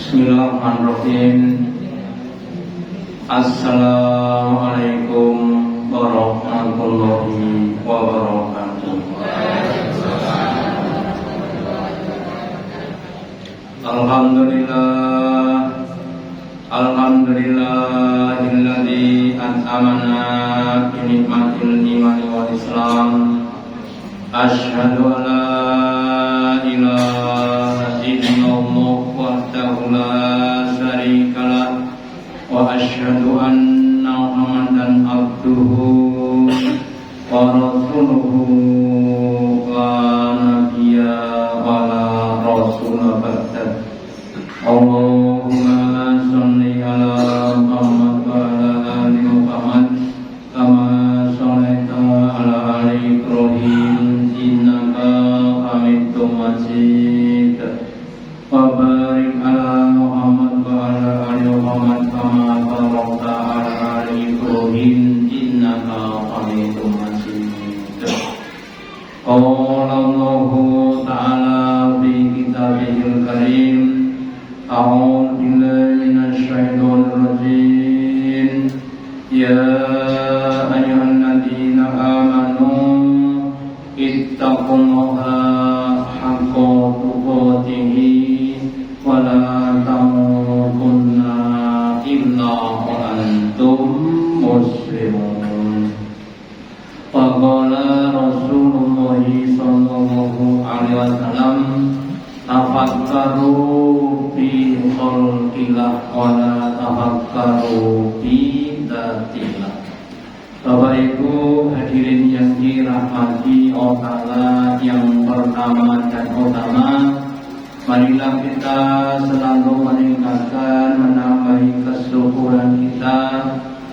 Bismillahirrahmanirrahim. Assalamualaikum warahmatullahi wabarakatuh. Alhamdulillah, alhamdulillahilladzi an'amana bi nikmatil imani wal islam. Asyhadu an la ilaha illallah wahdahu la syarikalah wa asyhadu anna Muhammadan abduhu wa rasuluhu la nabiyya wa la rasula ba'da. Allahumma shalli ala Muhammad wa ala ali Muhammad kama shallaita ala ali Ibrahim innaka Hamidum Majid. Wa barik ala Muhammad wa ala ali Muhammad kama barakta ala ali Ibrahim innaka Hamidum Majid. Qala Allahu ta'ala fi kitabihil karim. A'udzu billahi minasy syaithanir rajim. Ya ayyuhalladzina amanu ittaqullaha haqqa tuqatih wa la tamutunna illa wa antum muslimun. Wa qala Rasulullah sallallahu alaihi wasallam, tafakkaru fi khalqillah wa la tafakkaru fi dzatillah. Bapak Ibu hadirin yang dirahmati Allah yang pertama dan utama, marilah kita selalu meningkatkan, menambahi kesyukuran kita,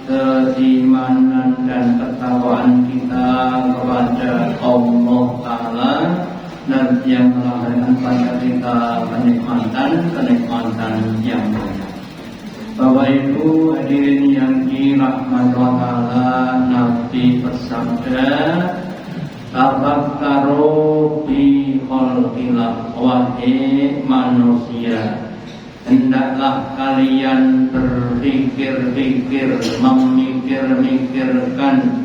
keimanan dan ketakwaan kita kepada Allah Ta'ala, dan yang melahirkan pada kita kenikmatan yang banyak. Bapak Ibu hadirin yang dirahmati Allah, Nabi bersabda, tafakkaru fi khalqillah, wahai manusia, hendaklah kalian berpikir-pikir, memikir-mikirkan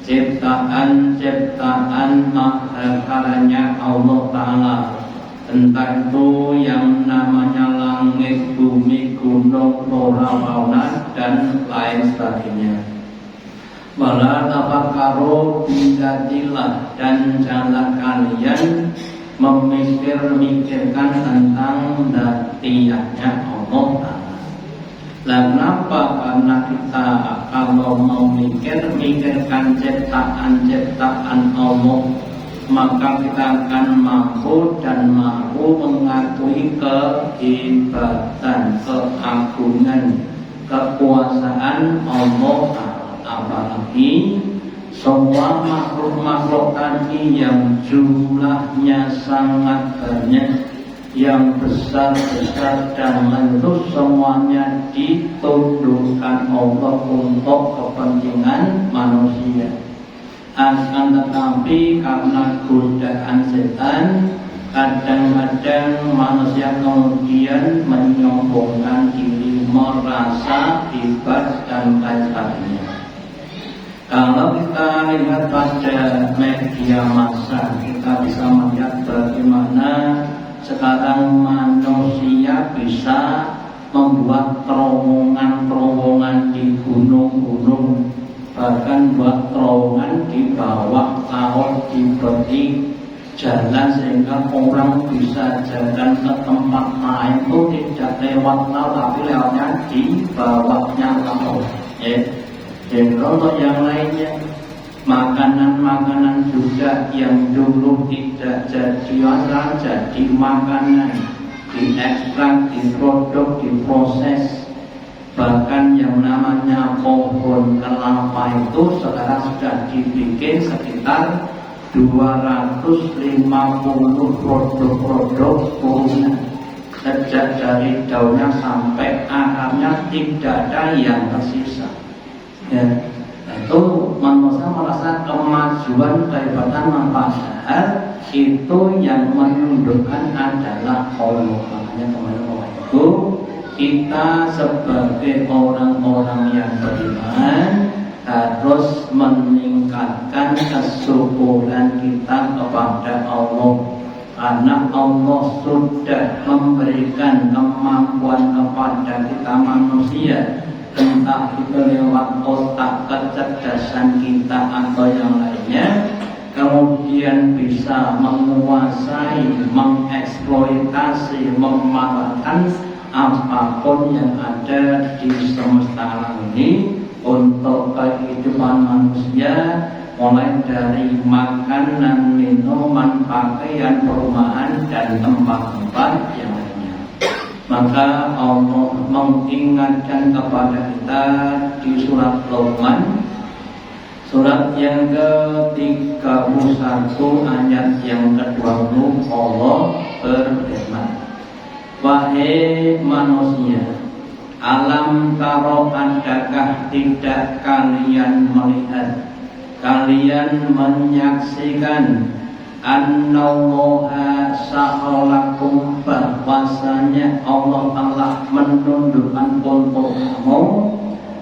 ciptaan-ciptaan mahakaranya Allah Ta'ala, entah itu yang namanya langit, bumi, gunung, flora, fauna, dan lain sebagainya. Wala tafakkaru fi dzatillah, dan janganlah kalian memikir-mikirkan tentang dzatiyahnya Allah Ta'ala. Lah kenapa? Karena kita kalau memikirkan ciptaan-ciptaan Allah, maka kita akan mampu mengakui kehebatan, keagungan, kekuasaan Allah. Apalagi semua makhluk-makhluk tadi yang jumlahnya sangat banyak, yang besar-besar dan tentu semuanya ditundukkan Allah untuk kepentingan manusia. Akan tetapi karena godaan setan, kadang-kadang manusia kemudian menyombongkan diri, merasa hebat dan lain sebagainya. Kalau kita lihat pada media massa, kita bisa melihat bagaimana sekarang manusia bisa membuat terowongan-terowongan di gunung-gunung, bahkan buat terowongan di bawah laut, diberi jalan sehingga orang bisa jalan ke tempat lain itu tidak lewat laut, tapi lewatnya di bawahnya laut. Dan untuk yang lainnya, makanan-makanan juga yang dulu tidak jadi orang jadi makanan, diekstrak, diproduk, diproses. Bahkan yang namanya pohon kelapa itu sekarang sudah dibikin sekitar 250 produk turunan. Sejak dari daunnya sampai akarnya tidak ada yang tersisa. Dan itu manusia merasa kemajuan, kehebatan, manfaat itu yang menundukkan adalah Allah. Makanya kemarin itu kita sebagai orang-orang yang beriman harus meningkatkan kesyukuran kita kepada Allah, karena Allah sudah memberikan kemampuan kepada kita manusia, entah itu lewat otak kecerdasan kita atau yang lainnya, kemudian bisa menguasai, mengeksploitasi, memanfaatkan apapun yang ada di semesta alam ini untuk kehidupan manusia, mulai dari makanan, minuman, pakaian, perumahan, dan tempat-tempat yang lainnya. Maka Allah mengingatkan kepada kita di surat Luqman, surat yang ke-31 ayat yang ke-20, Allah berfirman, wahai manusia, alam taro, adakah tidak kalian melihat, kalian menyaksikan annallaha sa'alakum, bahwasanya Allah telah menundukkan untuk kamu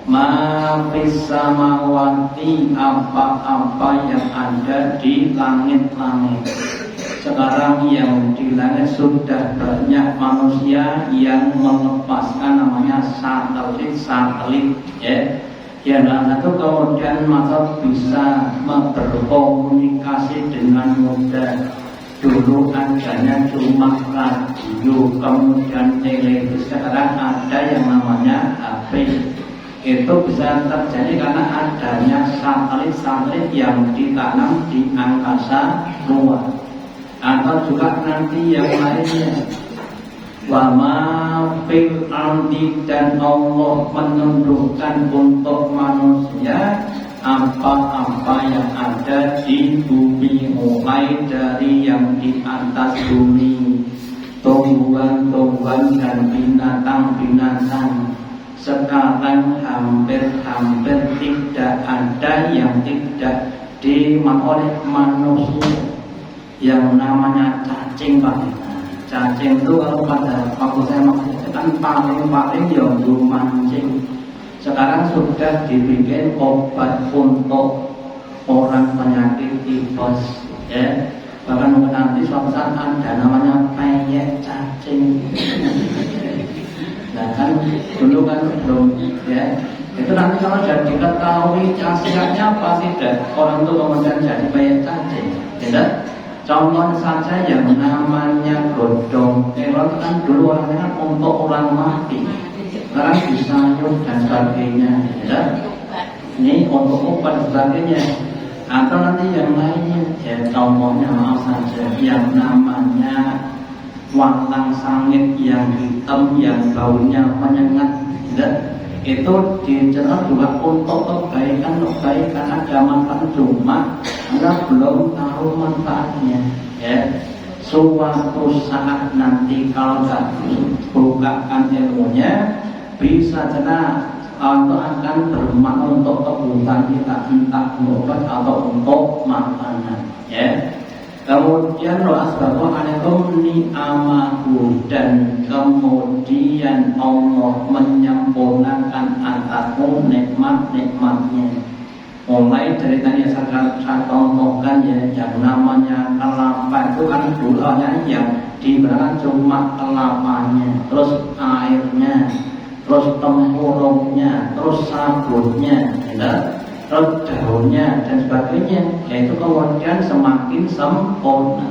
ma fis samawati, apa-apa yang ada di langit-langit. Sekarang yang di langit sudah banyak manusia yang melepaskan namanya satelit ya. Ya, dan itu kemudian maka bisa berkomunikasi dengan mudah. Dulu adanya cuma radio, kemudian televisi, sekarang ada yang namanya HP. Itu bisa terjadi karena adanya satelit-satelit yang ditanam di angkasa luar. Atau juga nanti yang lainnya, wa ma fil ardi, dan Allah menundukkan untuk manusia apa-apa yang ada di bumi, mulai dari yang di atas bumi, tumbuhan-tumbuhan dan binatang-binatang. Sekarang hampir tidak ada yang tidak dimakan oleh manusia, yang namanya cacing, Pak. Cacing itu kalau pada waktu saya maksudnya kan paling yang mancing. Sekarang sudah dibikin obat untuk orang penyakit tifus ya. Bahkan mungkin nanti suatu saat ada namanya peyek cacing. Nah kan dulu kan belum ya. Itu nanti kalau sudah diketahui khasiatnya apa tidak, orang itu kemudian jadi peyek cacing ya. Contoh saja yang namanya godong teror, kan dulu orangnya kan untuk orang mati, sekarang disayur dan sebagainya ya. Ini untuk obat sebagainya. Atau nanti yang lainnya ya, contohnya maaf saja yang namanya walang sangit yang hitam yang baunya menyengat ya. Itu dicerah juga untuk kebaikan, ada manfaat, cuma Anda belum tahu manfaatnya ya. Suatu saat nanti kalau tidak bukakan ilmunya, bisa jelas atau akan bermanfaat untuk kebutuhan kita, entah obat atau untuk makanan ya. Kemudian asbabu alaikum ni'amahu, dan kemudian Allah menyempurnakan atasmu nikmat-nikmatnya. Mulai dari tadi saya contohkan ya, yang namanya kelapa itu kan dulunya yang diberikan cuma kelapanya, terus airnya, terus tempurungnya, terus sabunnya ya, terus daunnya dan sebagainya. Yaitu kemudian semakin sempurna.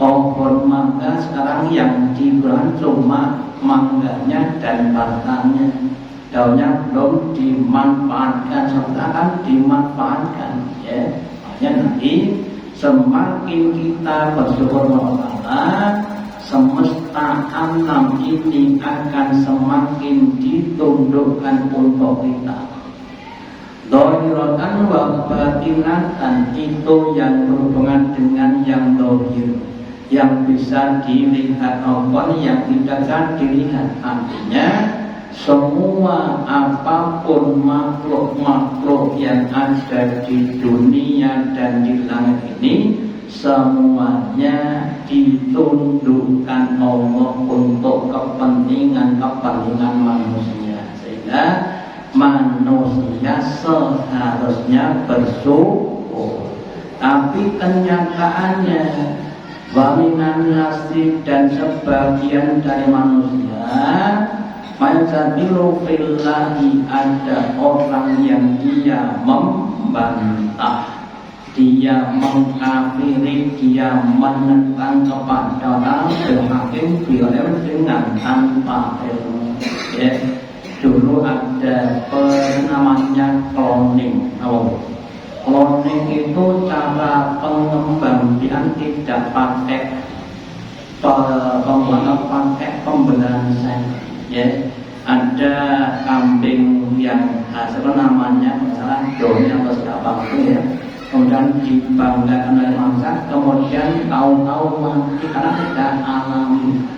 Pohon mangga sekarang yang diberikan cuma mangganya dan batangnya, daunnya belum dimanfaatkan, sekarang dimanfaatkan ya. Makanya nanti semakin kita bersyukur kepada Allah, semesta alam ini akan semakin ditundukkan untuk kita. Dohirotan wa batinatan, itu yang berhubungan dengan yang dohir, yang bisa dilihat maupun yang tidak bisa dilihat. Artinya semua apapun makhluk-makhluk yang ada di dunia dan di langit ini, semuanya ditundukkan Allah untuk kepentingan kepentingan manusia, sehingga manusia seharusnya bersyukur. Tapi kenyataannya waminan nasi dan sebagian dari manusia majadilu fillahi, ada orang yang dia membantah, dia mengkafiri, dia menentang kepada Nabi Hakim Bilal dengan tanpa ilmu. Ya. Dulu ada namanya cloning. Cloning itu cara pengembangbiakan tidak pakai pembenaran sel. Ya. Ada kambing yang hasil namanya misalnya doni atau siapa itu ya, kemudian dibanggakan oleh mangsa, kemudian tahu-tahu mati karena tidak alami.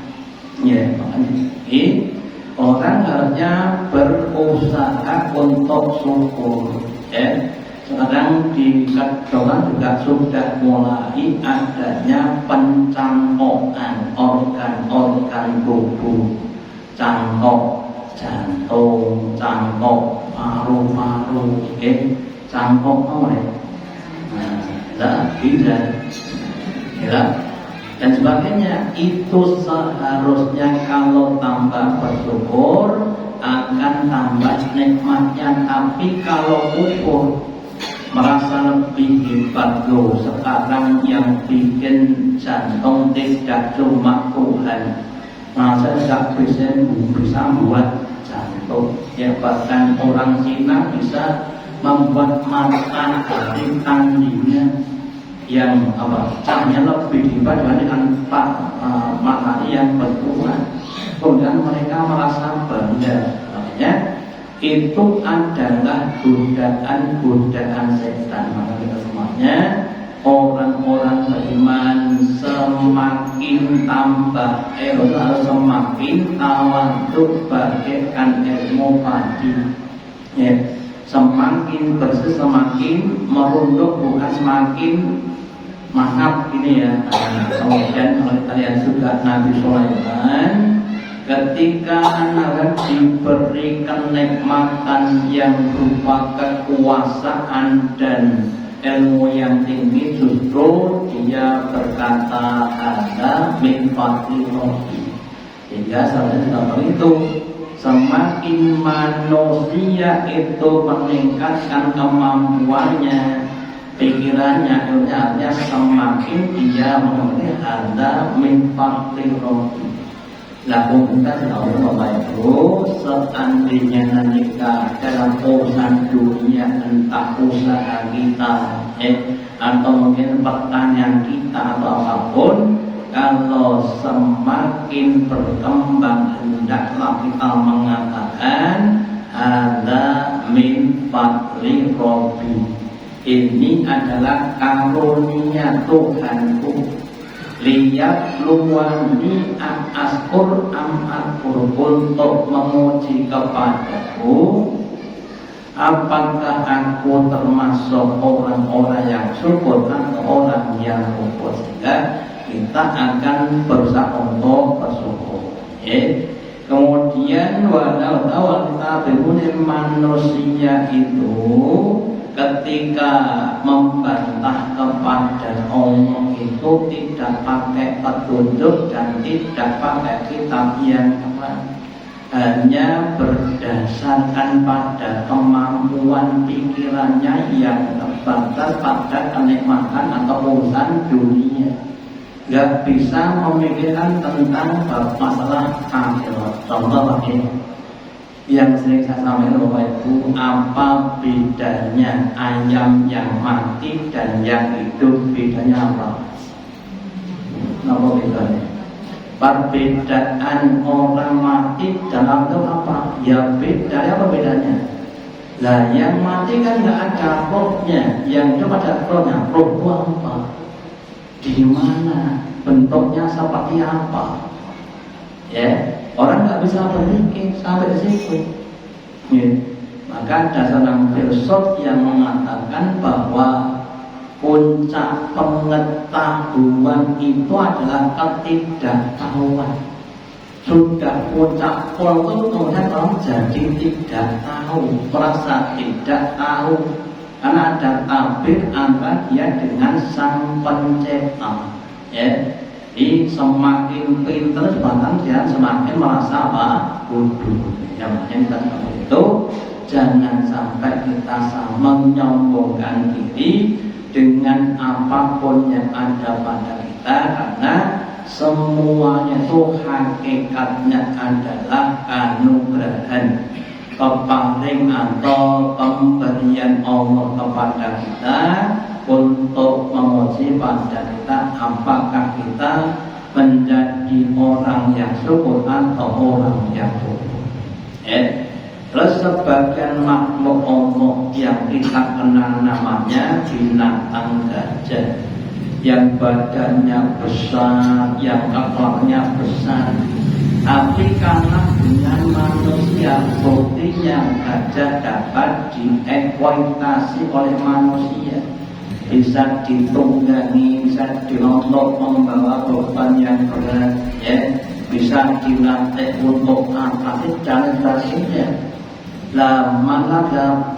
Ya, makanya ini orang harusnya berusaha untuk syukur. Ya, sekarang di kedokteran juga sudah mulai adanya pencangkokan organ-organ tubuh, cangkok jantung, cangkok paru-paru, cangkok apa ya? Tidak, dan sebagainya. Itu seharusnya kalau tambah bersyukur akan tambah nikmatnya. Tapi kalau kufur merasa lebih hebat loh, sekarang yang bikin jantung tidak cuma Tuhan, merasa tidak bisa membuat jantung. Ya, bahkan orang Cina bisa membuat mata dari tandingnya yang cahaya lebih hebat dibandingkan matahari yang berkurang. Kemudian mereka merasa bangga. Makanya itu adalah godaan setan. Maka kita semuanya orang-orang beriman semakin tambah harus semakin tawaduk bagaikan ilmu padi. Ya. Semakin bersih, semakin merunduk, bukan semakin maaf ini ya. Kemudian kalau kita lihat juga Nabi Sulaiman ketika anak diberi kenikmatan yang berupa kekuasaan dan ilmu yang tinggi, justru dia berkata ada min fadli rabbi. Sehingga sebenarnya itu semakin manusia itu meningkatkan kemampuannya, pikirannya, ilmunya, semakin dia mengerti ada min fadli rabbi. Lalu kita tahu Bapak Ibu, seandainya nanti dalam urusan dunia, entah usaha kita atau mungkin pertanyaan kita atau apapun, kalau semakin berkembang hendaklah kita mengatakan ada min fadli rabbi. Ini adalah karunia Tuhanku. Lihat luwani askur akfur, untuk memuji kepadaku. Apakah aku termasuk orang-orang yang syukur atau orang yang kufur? Sehingga kita akan berusaha untuk bersyukur. Kemudian walau kita berunin manusia itu ketika membantah kepada Allah itu tidak pakai petunjuk dan tidak pakai kitab yang hanya berdasarkan pada kemampuan pikirannya yang terbatas pada kenikmatan atau urusan dunia. Gak bisa memikirkan tentang masalah akhirat. Contoh lagi yang sering saya sampaikan Bapak Ibu, apa bedanya ayam yang mati dan yang hidup? Bedanya apa? Apa bedanya? Perbedaan orang mati dalam itu apa? Ya bedanya apa bedanya? Lah yang mati kan nggak ada rohnya, yang hidup ada rohnya. Roh itu apa? Di mana? Bentuknya seperti apa? Ya. Orang nggak bisa berpikir sampai di situ. Ya. Maka ada seorang filsuf yang mengatakan bahwa puncak pengetahuan itu adalah ketidaktahuan. sudah ucap pol itu kemudian orang jadi tidak tahu, merasa tidak tahu, karena ada tabir antara dia dengan sang pencipta. Ya, jadi semakin pintar sebatang dia semakin merasa apa? Bodoh. Ya, makanya kita seperti itu, jangan sampai kita menyombongkan diri dengan apapun yang ada pada kita, karena semuanya itu hakikatnya adalah anugerah, kepaling atau pemberian Allah kepada kita untuk menguji pada kita apakah kita menjadi orang yang syukur atau orang yang kufur. Terus sebagian makhluk Allah yang kita kenal namanya binatang gajah, yang badannya besar, yang kepalanya besar, tapi karena dengan manusia buktinya gajah dapat dieksploitasi oleh manusia, bisa ditunggangi, bisa dilontok membawa beban yang berat, ya, bisa dilatih untuk apa dan sebagainya. Lah mana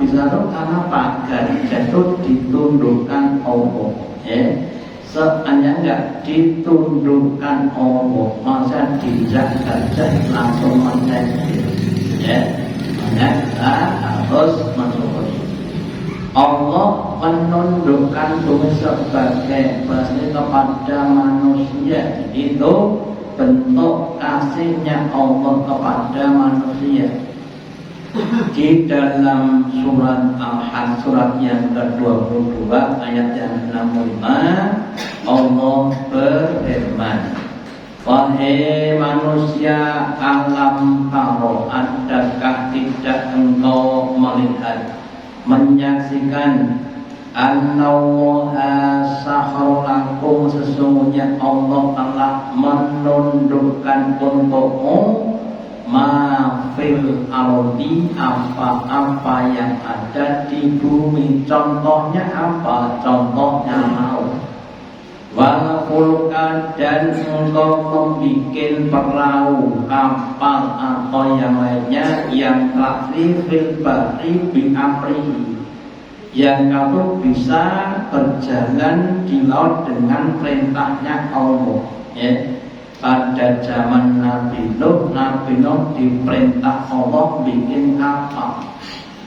bisa tuh karena pagar jatuh ditundukkan Allah, ya. Seandainya enggak ditundukkan Allah, masa dijaga langsung menjadi, ya. Makanya kita harus mensyukuri. Allah menundukkan bumi sebagai basri kepada manusia, itu bentuk kasihnya Allah kepada manusia. Di dalam surat Al-Hajj, surat yang ke-22 ayat yang 65, Allah berfirman, wahai manusia, alam taro, adakah tidak engkau melihat, menyaksikan, Annallaha sakharakum, sesungguhnya Allah telah menundukkan untukmu ma fil ardi, apa-apa yang ada di bumi. Contohnya apa? Contohnya laut. Wal fulka, dan engkau membuat perahu, kapal atau yang lainnya, yang tajri fil bahri bi amrihi, yang kamu bisa berjalan di laut dengan perintahnya Allah, ya. Pada zaman Nabi Nuh diperintah Allah bikin kapal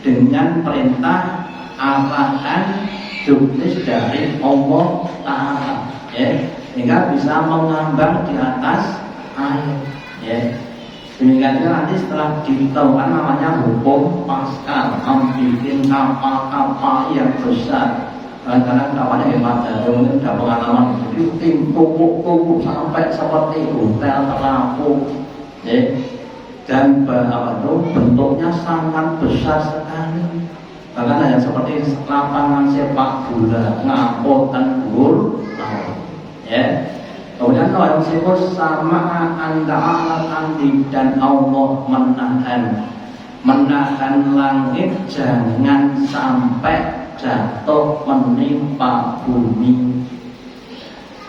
dengan perintah arahan juknis dari Allah Ta'ala, ya, sehingga bisa mengambang di atas air, ya. Demikian juga nanti setelah ditemukan namanya hukum Pascal, membuat kapal-kapal yang besar. Kadang-kadang kapalnya hebat, mungkin sudah pengalaman, jadi tim tumpuk sampai seperti hotel terapung, ya. Dan bentuknya sangat besar sekali, bahkan ada seperti lapangan sepak bola, ngapot gol, ya. Kemudian Allah disebut sama antara andi, dan Allah menahan langit jangan sampai jatuh menimpa bumi.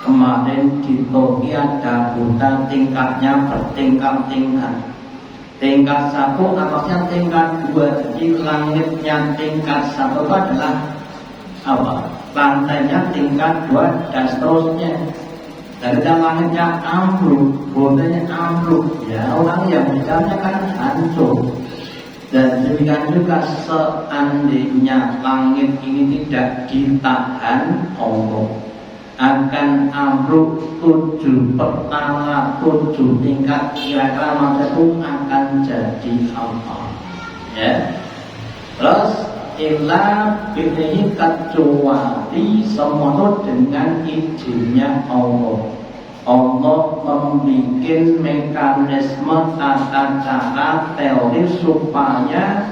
Kemarin di Turki ada hutan tingkatnya bertingkat-tingkat. Tingkat 1 atasnya tingkat 2, jadi langitnya tingkat 1 itu adalah apa? Lantainya tingkat 2 dan seterusnya. Dari langitnya ambruk, bondanya ambruk, ya, orang yang bicaranya kan hancur. Dan demikian juga seandainya langit ini tidak ditahan Allah, akan ambruk 7 pertala 7 tingkat, kira-kira masa itu akan jadi apa, ya. Terus ilah pilih kecuali semua itu dengan izinnya Allah. Allah membuat mekanisme tata cara teori supaya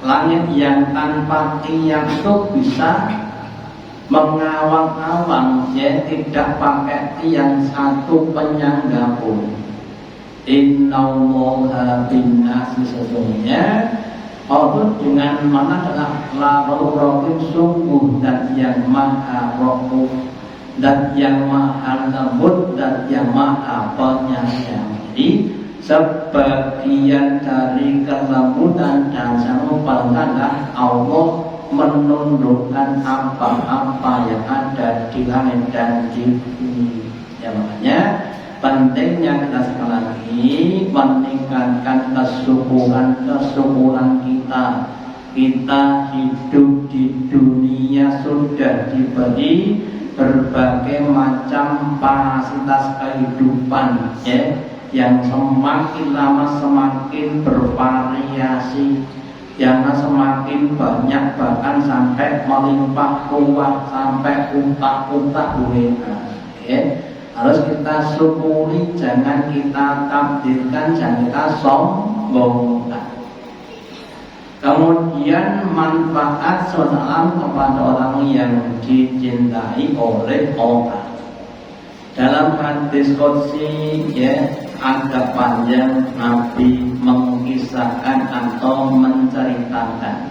langit yang tanpa tiang itu bisa mengawang-awang, ya, tidak pakai tiang satu penyangga pun. Innallaha binnasi, sesungguhnya Allah dengan mana adalah Rahim, sungguh dan yang maha Rahuf, dan yang maha lembut, dan yang maha penyayang. Jadi sebagian dari kelembutan dan sanubarilah Allah menundukkan apa-apa yang ada di langit dan di bumi. Ya, makanya pentingnya kita sekali lagi meningkatkan kesyukuran kita. Kita hidup di dunia sudah diberi berbagai macam fasilitas kehidupan, ya, yang semakin lama semakin bervariasi, yang semakin banyak, bahkan sampai melimpah ruah, sampai utak-utak dunia, ya. Harus kita syukuri, jangan kita takdirkan, jangan kita sombongkan. Kemudian manfaat salam kepada orang yang dicintai oleh orang. Dalam hadis qudsi, ya, agak panjang Nabi mengisahkan atau menceritakan,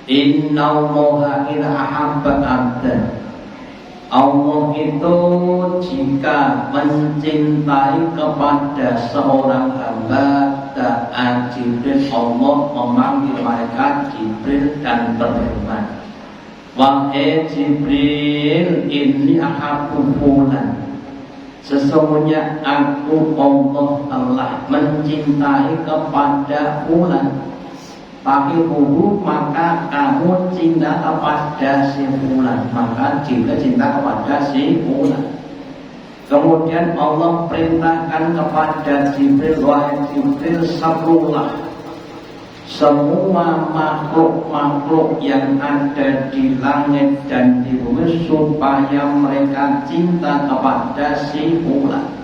Innallaha idza ahabba 'abdan, Allah itu jika mencintai kepada seorang hamba, da'a Jibril, Allah memanggil malaikat Jibril dan berfirman, wahai Jibril, ini ahabbu fulan, sesungguhnya aku Allah telah mencintai kepada fulan. Fahibuhu, maka kamu cinta kepada si fulan, maka Jibril cinta kepada si fulan. Kemudian Allah perintahkan kepada Jibril, wahai Jibril, serulah semua makhluk-makhluk yang ada di langit dan di bumi supaya mereka cinta kepada si fulan.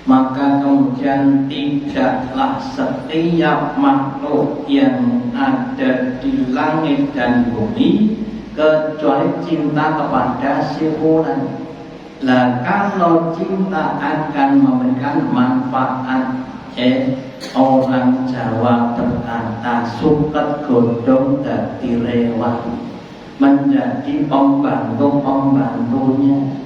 Maka kemudian tidaklah setiap makhluk yang ada di langit dan bumi kecuali cinta kepada si fulan. Lah kalau cinta akan memberikan manfaat, orang Jawa berkata suket godhong dadi rewah, menjadi pembantu-pembantunya.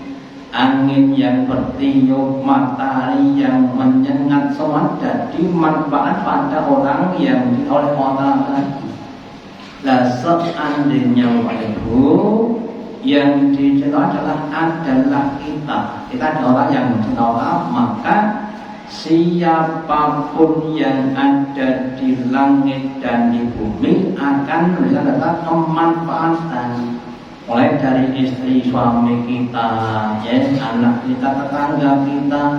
Angin yang bertiup, matahari yang menyengat, semua jadi manfaat pada orang yang oleh orang lagi. Lah seandainya itu yang dicinta adalah kita adalah orang yang mencinta orang, maka siapapun yang ada di langit dan di bumi akan mendapatkan kemanfaatan. Mulai dari istri suami kita, ya, anak kita, tetangga kita,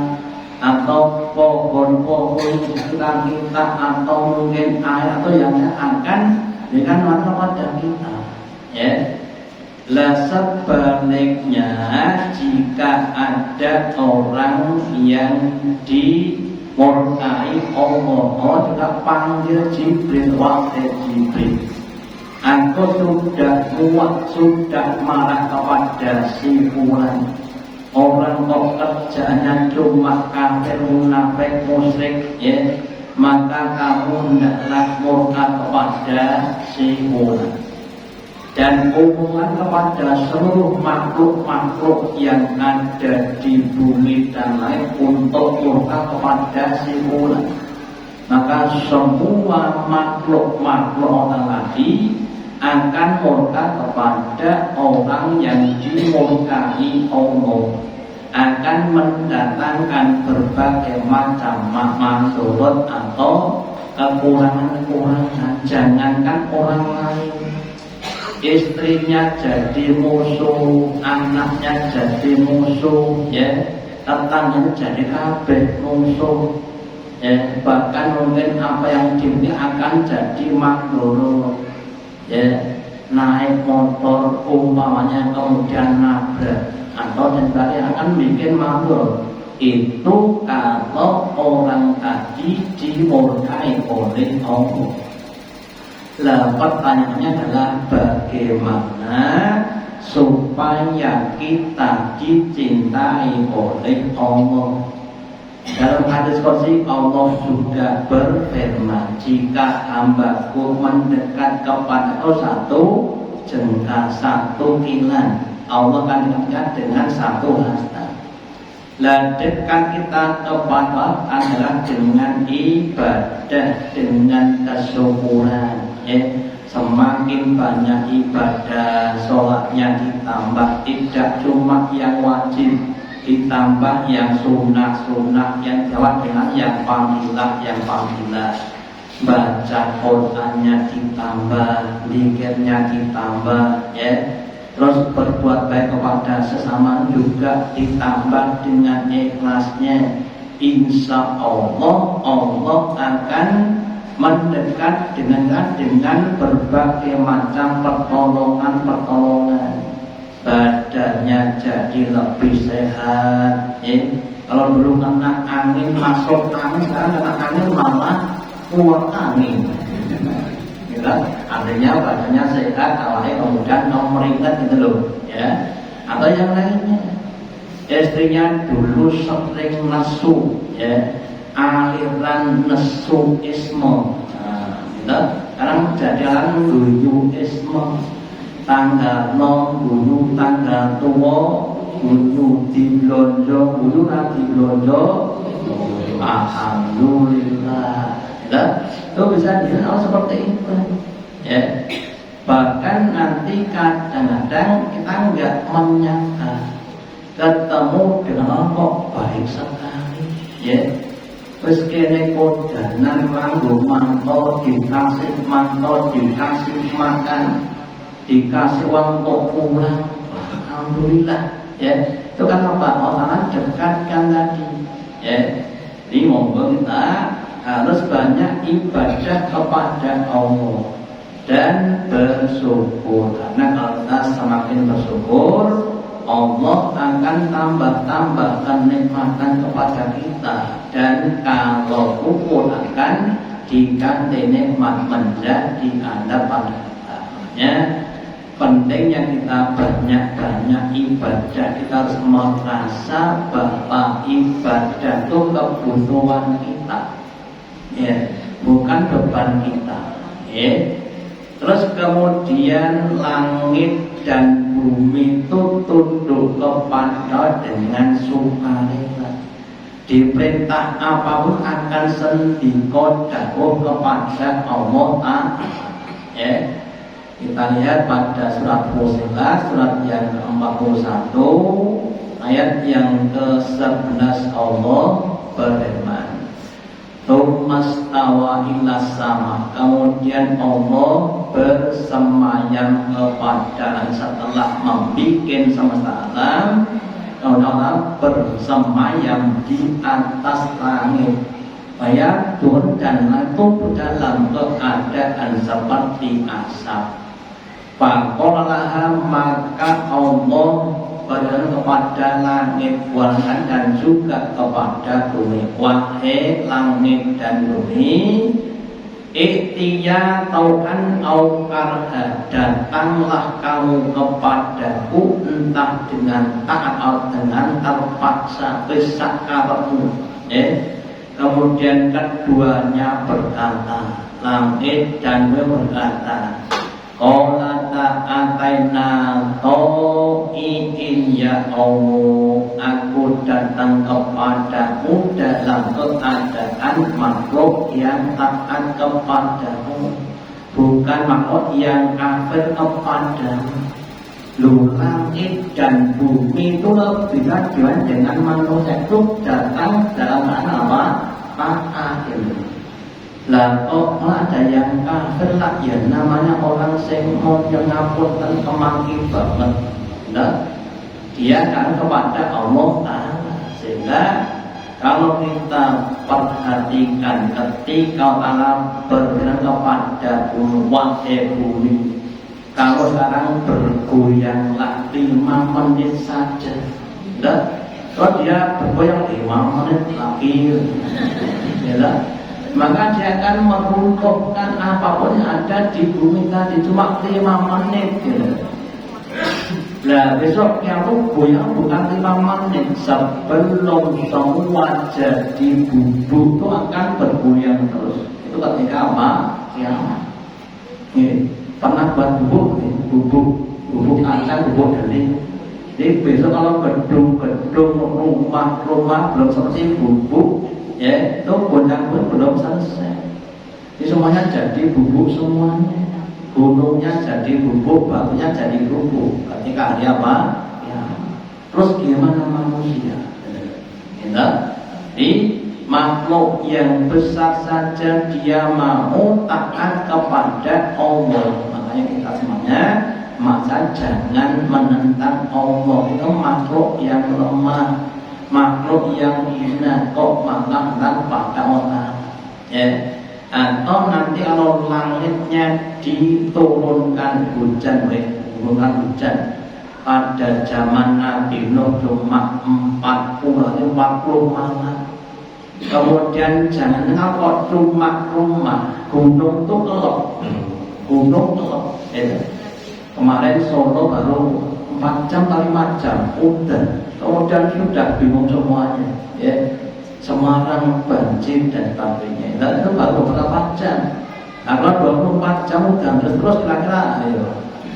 atau pohon-pohon di sekitar kita, atau mungkin air atau yang akan berikan manfaat pada kita, ya. Lah sebaliknya, jika ada orang yang dimurkai Allah juga panggil Jibril, wahai Jibril, aku sudah muak, sudah marah kepada si fulan. Orang kok kerjanya cuma kafir, munafik, musyrik, ya, maka kamu hendaklah murka kepada si fulan. Dan hubungan kepada seluruh makhluk-makhluk yang ada di bumi dan lain untuk murka kepada si fulan. Maka semua makhluk-makhluk orang lagi akan murka kepada orang yang dimurkai Allah, akan mendatangkan berbagai macam masalah atau kekurangan-kekurangan. Jangankan orang lain, istrinya jadi musuh, anaknya jadi musuh, ya, tetangganya jadi kabeh musuh, ya, bahkan mungkin apa yang dimiliki akan jadi makhluk. Ya, naik motor umpamanya kemudian nabrak atau dan akan bikin malu. Itu kalau orang tadi dimurkai oleh Allah. Lah pertanyaannya adalah bagaimana supaya kita dicintai oleh Allah. Dalam hadis qudsi Allah sudah berfirman, jika hambaku mendekat kepada satu jengkal, satu kilan, Allah akan dekat dengan satu hasta. Lah dekat kita kepada adalah dengan ibadah, dengan kesyukuran, ya. Semakin banyak ibadah, sholatnya ditambah, tidak cuma yang wajib, ditambah yang sunnah-sunnah, yang jawab dengan yang fadilah. Baca Qur'annya ditambah, zikirnya ditambah, ya. Terus berbuat baik kepada sesama juga ditambah dengan ikhlasnya. Insya Allah Allah akan mendekat dengan berbagai macam pertolongan. Badannya jadi lebih sehat, ya. Kalau dulu kena angin masuk angin, sekarang kena angin malah keluar angin. Artinya badannya sehat, awalnya kemudian meringkat gitu loh, ya. Atau yang lainnya, istrinya dulu sering nesu, ya, aliran nesuisme, gitu. Sekarang jadian duyuisme, tanggal nom dulu tanggal tua, dulu diblonjo, dulu nanti blonjo, alhamdulillah. Itu bisa dikenal seperti itu, ya. Bahkan nanti kadang-kadang kita nggak menyangka ketemu dengan kok baik sekali, ya. Terus kene kodanan rambut manto dikasih makan, dikasih uang untuk pulang, alhamdulillah, ya. Itu kan apa? Allah dekatkan tadi, ya. Ini monggo kita harus banyak ibadah kepada Allah dan bersyukur, karena kalau kita semakin bersyukur, Allah akan tambah kenikmatan kepada kita, dan kalau syukur akan diganti nikmat menjadi ada pada kita. Ya, pentingnya kita banyak ibadah. Kita harus merasa bahwa ibadah itu kebutuhan kita, ya, bukan beban kita, ya. Terus kemudian langit dan bumi itu tunduk kepada dengan sukarela. Diperintah apapun akan sendiko dawuh kepada Allah Ta'ala, ya. Kita lihat pada surat Fussilat, surat yang ke-41, ayat yang ke-11, Allah berfirman, Tumastawa ila sama. Kemudian Allah bersemayam kepada, setelah membikin semesta alam, Allah bersemayam di atas langit. Bayatun, dan itu dalam keadaan seperti asap. Faqalaha, maka Allah berkata kepada langit bulan dan juga kepada bumi, wahai langit dan bumi, Iktiya tau'an au karha, datanglah kamu kepadaku entah dengan taat atau dengan terpaksa, bisa kamu, Kemudian keduanya berkata, langit dan bumi berkata, Qala ta'ataina to'iin ya Allah, aku datang kepadamu dalam keadaan makhluk yang taat kepadamu, bukan makhluk yang kafir kepadamu. Langit dan bumi itu lebih dibandingkan dengan manusia, itu datang dalam keadaan apa? Taat. Lah kok ada yang kafir lah, ya namanya orang sing mau ngapunten kemangki banget. Nah, dia kan kepada Allah Ta'ala. Sehingga kalau kita perhatikan ketika Allah berfirman kepada wahai bumi, kalau sekarang bergoyanglah 5 menit saja. Nah, kalau dia bergoyang 5 menit lagi, ya, maka dia akan meruntuhkan apapun yang ada di bumi tadi cuma 5 menit, gitu. Nah besok yang goyang bukan 5 menit, sebelum semua jadi bubuk itu akan bergoyang terus. Itu ketika apa? Kiamat. Pernah buat bubuk kacang, bubuk dari Jadi besok kalau gedung-gedung rumah-rumah belum seperti bubuk, ya itu gonjang pun belum selesai. Ini semuanya jadi bubuk semuanya. Gunungnya jadi bubuk, batunya jadi bubuk. Ketika hari apa? Ya. Terus gimana manusia? Jadi makhluk yang besar saja dia mau taat kepada Allah. Makanya kita semuanya maka jangan menentang Allah. Itu makhluk yang lemah, makhluk yang hina, kok malah pada orang. Ya. Atau nanti kalau langitnya diturunkan hujan, pada zaman Nabi Nuh cuma 40 malam. Kemudian jangan kok cuma rumah, gunung itu kelop, ya. Kemarin Solo baru 4 jam kali 5 jam udah, kemudian sudah bingung semuanya, ya. Semarang banjir dan sebagainya. Dan itu baru beberapa jam. Nah, kalau 24 jam udah terus kira-kira, ayo,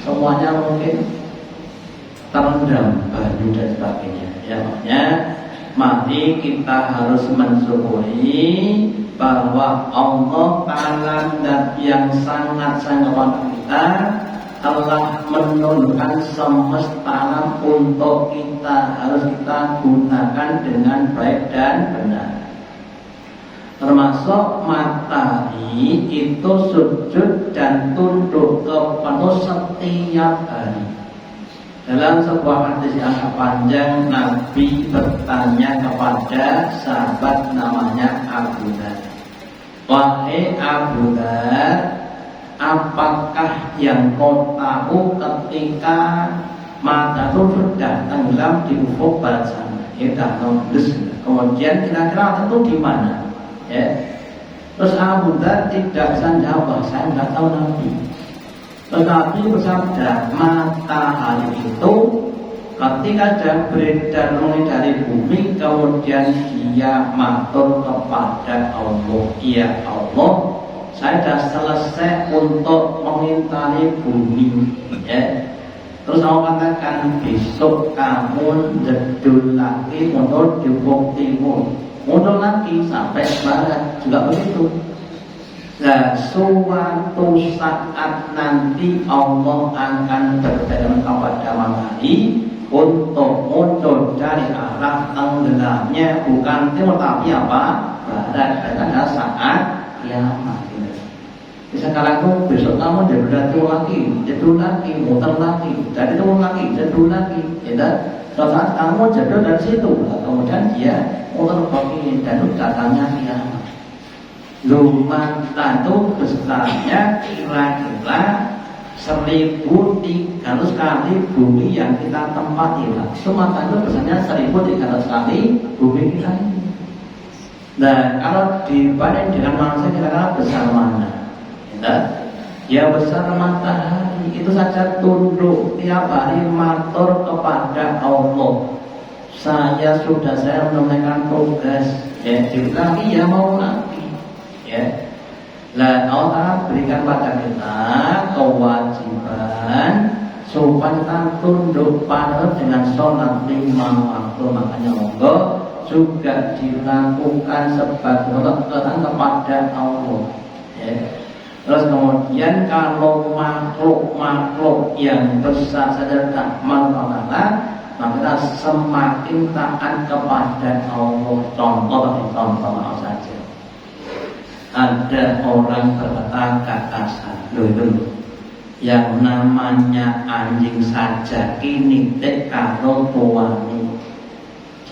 semuanya mungkin terendam banjir dan sebagainya. Ya, makanya mari kita harus mensyukuri bahwa Allah Ta'ala yang sangat-sangat kepada kita telah menurunkan semesta alam untuk kita, harus kita gunakan dengan baik dan benar. Termasuk matahari itu sujud dan tunduk kepada setiap hari. Dalam sebuah hadis yang panjang, Nabi bertanya kepada sahabat namanya Abu Dzar, "Wahai Abu Dzar, apakah yang kau tahu ketika matahari sudah tenggelam di ufuk barat sana?" Ya, kemudian kira-kira itu di mana? Ya. Terus Abu Dzar tidak bisa jawab, saya nggak tahu Nabi. Tetapi bersabda, matahari itu ketika dia beredar dari bumi, kemudian dia matur kepada Allah, "Ya Allah, saya sudah selesai untuk mengintari bumi." Ya. Terus Allah katakan, "Besok kamu jedul lagi mundur di ufuk timur, mundur lagi sampai barat," juga begitu. Nah, suatu saat nanti Allah akan berfirman kepada matahari untuk muncul dari arah tenggelamnya, bukan timur tapi apa? Barat. Dan ada saat kiamat. Sekarang itu besok kamu jadul lagi, muter lagi, jadi turun lagi, jadul lagi. Saat kamu jadul dari situ, kemudian dia muter lagi dan datangnya kiamat. Lumayan itu besarnya kira-kira 1.300 kali bumi yang kita tempati. Lumayan itu besarnya 1.300 kali bumi kita ini. Nah, kalau dibanding dengan manusia kira-kira besar mana? Ya besar matahari. Itu saja tunduk tiap hari matur kepada Allah. Saya menunaikan tugas. Ya, lagi ya mau lagi. Ya, lah Allah berikan pada kita kewajiban supaya kita tunduk pada dengan sholat 5 waktu. Makanya monggo juga dilakukan sebagai ketaatan kepada Allah. Ya. Terus kemudian kalau makhluk yang besar saja tak manfaatkan, maka kita semakin taat kepada Allah. Contoh saja. Ada orang berkata dulu, yang namanya anjing saja ini kalau tuannya,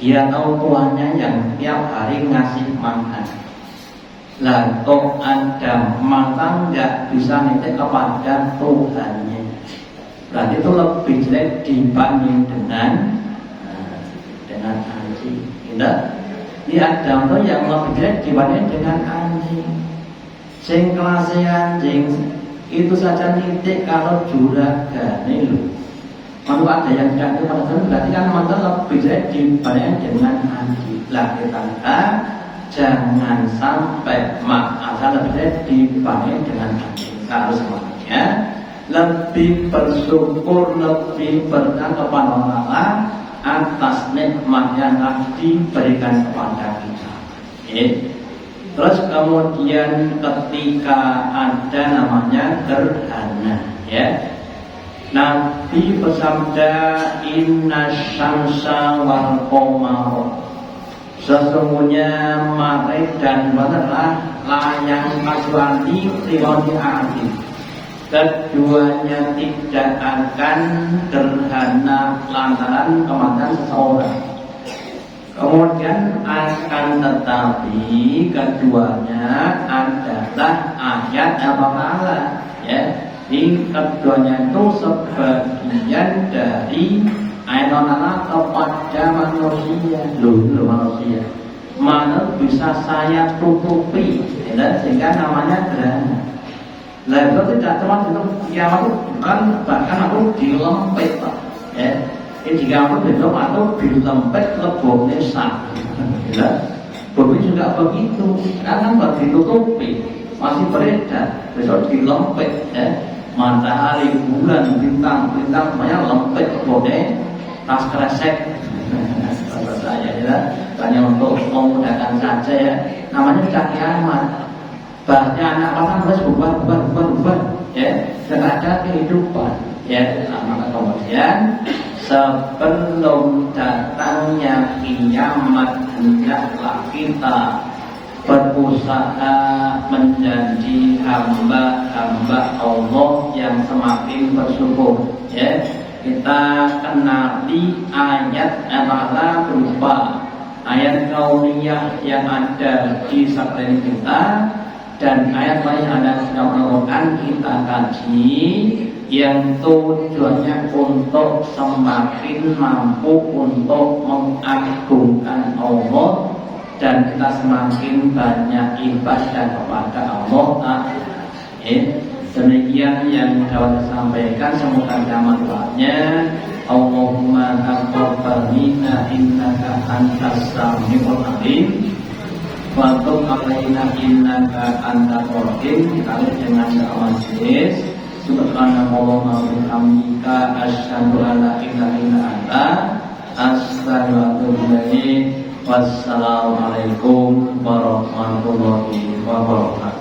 dia tahu tuannya yang tiap hari ngasih makan. Lah kok ada mata nggak bisa nitik kepada Tuhannya, berarti itu lebih jelek dibanding dengan anjing. Tidak? Di Adam itu yang lebih jelek dibanding dengan anjing. Sing kelasnya anjing itu saja nitik kalau juragan ini loh. Kalau ada yang tidak itu pada berarti kan mantan lebih jelek dibanding dengan anjing. Lah kita jangan sampai asal lebih jelek dibanding dengan anjing. Harus semuanya lebih bersyukur, lebih berkata kepada Allah atas nikmat yang diberikan kepada kita. Terus kemudian ketika ada namanya gerhana, ya, Nabi bersabda, Inna syamsa wal qamar, sesungguhnya matahari dan bulanlah layang kecuali triwadi adi, keduanya tidak akan gerhana lantaran kematian seseorang. Kemudian akan tetapi keduanya adalah ayat Allah, ya. Di keduanya itu sebagian dari ayat Allah kepada manusia. Manusia mana bisa saya tutupi, ya, sehingga namanya gerhana. Lah itu tidak cuma itu kiamat itu bukan, bahkan aku dilempit, Pak, ya. Jika aku besok atau dilempit ke bumi sak, ya. Bumi juga begitu, karena nggak ditutupi, masih beredar. Besok dilempit, ya. Matahari, bulan, bintang semuanya lempit ke bumi, tas kresek. Saya ya, hanya untuk memudahkan saja, ya. Namanya sudah kiamat. Bahasnya anak orang harus bubar, ya. Dan ada kehidupan, ya. Maka kemudian sebelum datangnya kiamat hendaklah kita berusaha menjadi hamba-hamba Allah yang semakin bersyukur, ya. Kita kenali ayat Allah berupa ayat kauniyah yang ada di sekeliling kita dan ayat lain yang ada dalam Al-Quran kita kaji, yang tujuannya untuk semakin mampu untuk mengagungkan Allah dan kita semakin banyak ibadah kepada Allah. Demikian yang dapat disampaikan, semoga manfaatnya. Allahumma taqabbal minna innaka antas samiul alim wa tub alaina innaka antal rahim. Kita dengan doa majelis. Subhanallah wa bihamdika asyhadu an la ilaha illa anta astaghfiruka wa atubu ilaik. Wassalamualaikum warahmatullahi wabarakatuh.